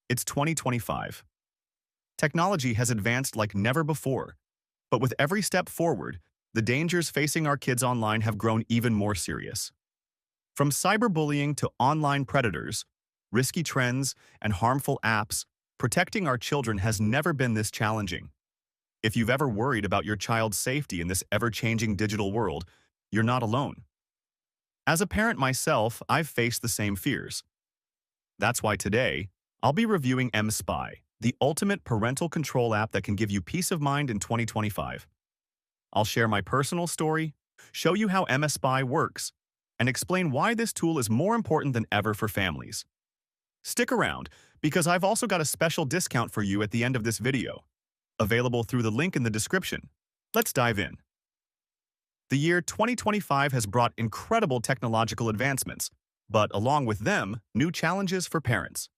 It's 2025. Technology has advanced like never before, but with every step forward, the dangers facing our kids online have grown even more serious. From cyberbullying to online predators, risky trends, and harmful apps, protecting our children has never been this challenging. If you've ever worried about your child's safety in this ever-changing digital world, you're not alone. As a parent myself, I've faced the same fears. That's why today, I'll be reviewing mSpy, the ultimate parental control app that can give you peace of mind in 2025. I'll share my personal story, show you how mSpy works, and explain why this tool is more important than ever for families. Stick around, because I've also got a special discount for you at the end of this video, available through the link in the description. Let's dive in. The year 2025 has brought incredible technological advancements, but along with them, new challenges for parents.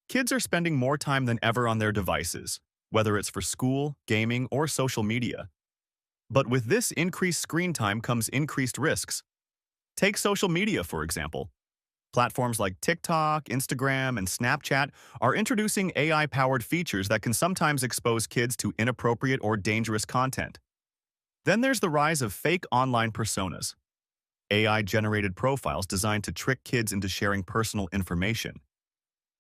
Kids are spending more time than ever on their devices, whether it's for school, gaming, or social media. But with this increased screen time comes increased risks. Take social media, for example. Platforms like TikTok, Instagram, and Snapchat are introducing AI-powered features that can sometimes expose kids to inappropriate or dangerous content. Then there's the rise of fake online personas, AI-generated profiles designed to trick kids into sharing personal information.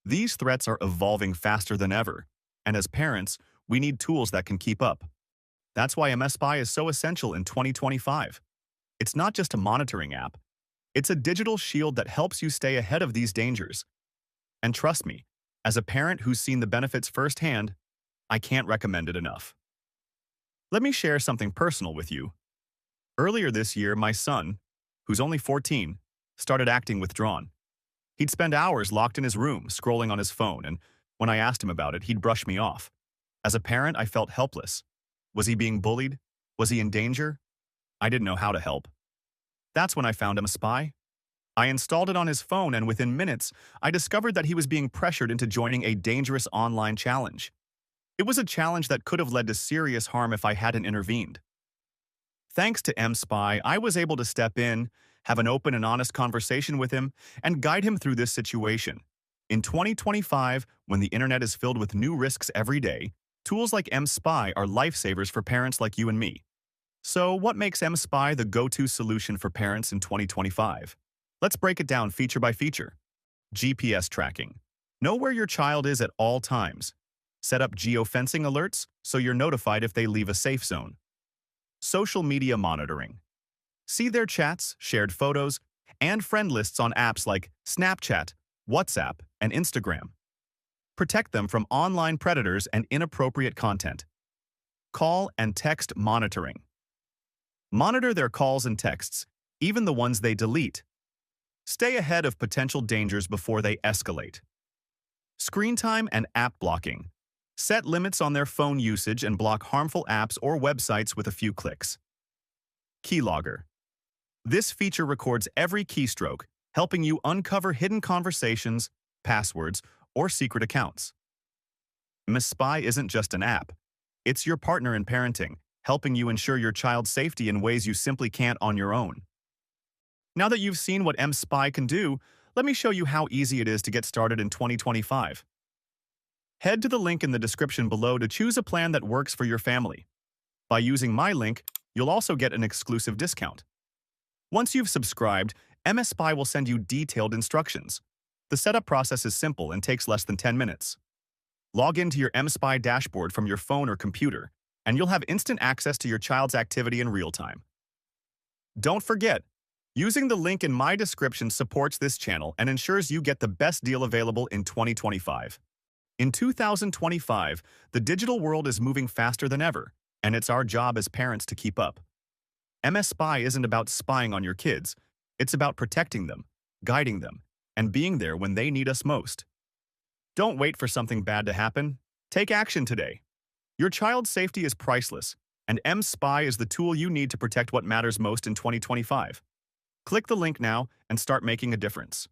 These threats are evolving faster than ever, and as parents, we need tools that can keep up. That's why mSpy is so essential in 2025. It's not just a monitoring app. It's a digital shield that helps you stay ahead of these dangers. And trust me, as a parent who's seen the benefits firsthand, I can't recommend it enough. Let me share something personal with you. Earlier this year, my son, who's only 14, started acting withdrawn. He'd spend hours locked in his room, scrolling on his phone, and when I asked him about it, he'd brush me off. As a parent, I felt helpless. Was he being bullied? Was he in danger? I didn't know how to help. That's when I found mSpy. I installed it on his phone, and within minutes, I discovered that he was being pressured into joining a dangerous online challenge. It was a challenge that could have led to serious harm if I hadn't intervened. Thanks to mSpy, I was able to step in, have an open and honest conversation with him, and guide him through this situation. In 2025, when the internet is filled with new risks every day, tools like mSpy are lifesavers for parents like you and me. So what makes mSpy the go-to solution for parents in 2025? Let's break it down feature by feature. GPS tracking. Know where your child is at all times. Set up geofencing alerts so you're notified if they leave a safe zone. Social media monitoring. See their chats, shared photos, and friend lists on apps like Snapchat, WhatsApp, and Instagram. Protect them from online predators and inappropriate content. Call and text monitoring. Monitor their calls and texts, even the ones they delete. Stay ahead of potential dangers before they escalate. Screen time and app blocking. Set limits on their phone usage and block harmful apps or websites with a few clicks. Keylogger. This feature records every keystroke, helping you uncover hidden conversations, passwords, or secret accounts. mSpy isn't just an app. It's your partner in parenting, helping you ensure your child's safety in ways you simply can't on your own. Now that you've seen what mSpy can do, let me show you how easy it is to get started in 2025. Head to the link in the description below to choose a plan that works for your family. By using my link, you'll also get an exclusive discount. Once you've subscribed, mSpy will send you detailed instructions. The setup process is simple and takes less than 10 minutes. Log into your mSpy dashboard from your phone or computer, and you'll have instant access to your child's activity in real time. Don't forget, using the link in my description supports this channel and ensures you get the best deal available in 2025. In 2025, the digital world is moving faster than ever, and it's our job as parents to keep up. mSpy isn't about spying on your kids. It's about protecting them, guiding them, and being there when they need us most. Don't wait for something bad to happen. Take action today. Your child's safety is priceless, and mSpy is the tool you need to protect what matters most in 2025. Click the link now and start making a difference.